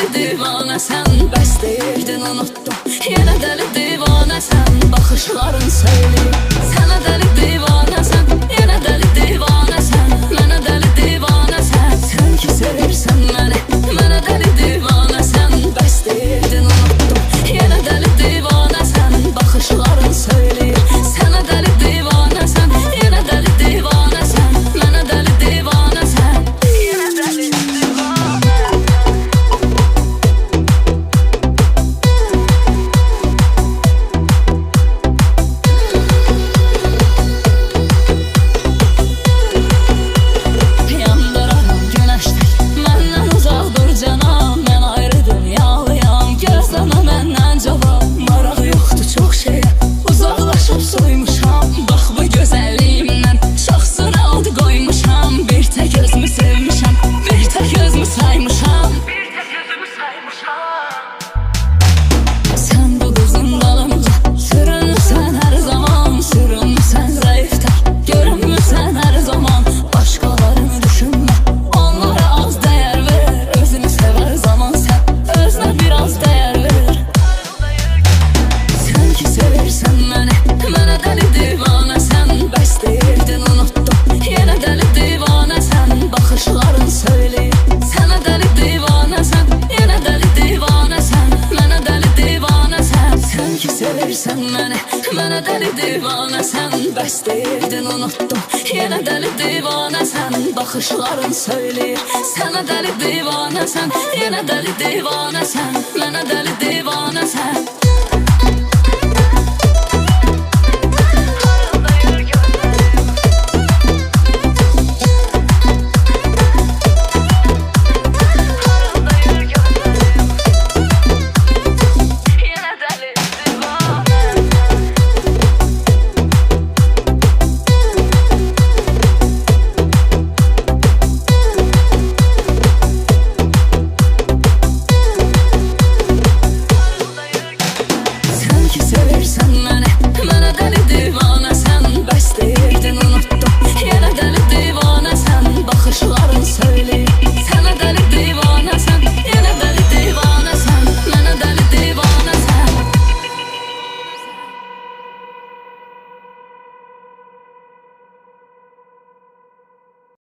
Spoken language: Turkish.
deli divane sen, bəs deyirdin unuttum. Yenə deli divane sen, baxışların söyləyir. Sənə deli divane sen, yenə deli divane sen, mənə deli divane sen. Sən ki sevirsən məni, mənə deli divane sen, bəs deyirdin unuttum. Yenə deli divane sen, baxışların söyləyir. Sənə deli divane sen, yenə deli divane sen, mənə deli divane sen, yenə deli divane. Yandırarım güneşlik, məndən uzaq dur canım. Mən ayrı dünyalıyam, gözləmə məndən cavab. Marağı yoxdur çox şeyə, uzaqlaşıb soymuşam. Bax bu gözəlliğimdən çoxsunu aldı qoymuşam. Bir tək özümü sevmişəm, bir tək özümü saymışam. Sən bu qızın dalınca sürünmüsən hər zaman, sürünmüsən zəifdən, görünmüsən hər zaman. Başqalarını düşünmə, onlara az dəyər ver. Özünü sevər zaman sən, özünə biraz dəyər ver. Sən ki sevirsən məni, mənə deli divane sen, bəs deyirdin unuttum. Yenə deli divane sen, baxışların söyləyir. Sənə deli divane sen, yenə deli divane sen, mənə deli divane sen. Sən ki sevirsən məni, mənə deli divane sen, bəs deyirdin unuttum. Yenə deli divane sen, baxışların söyləyir. Sənə deli divane sen, yenə deli divane sen.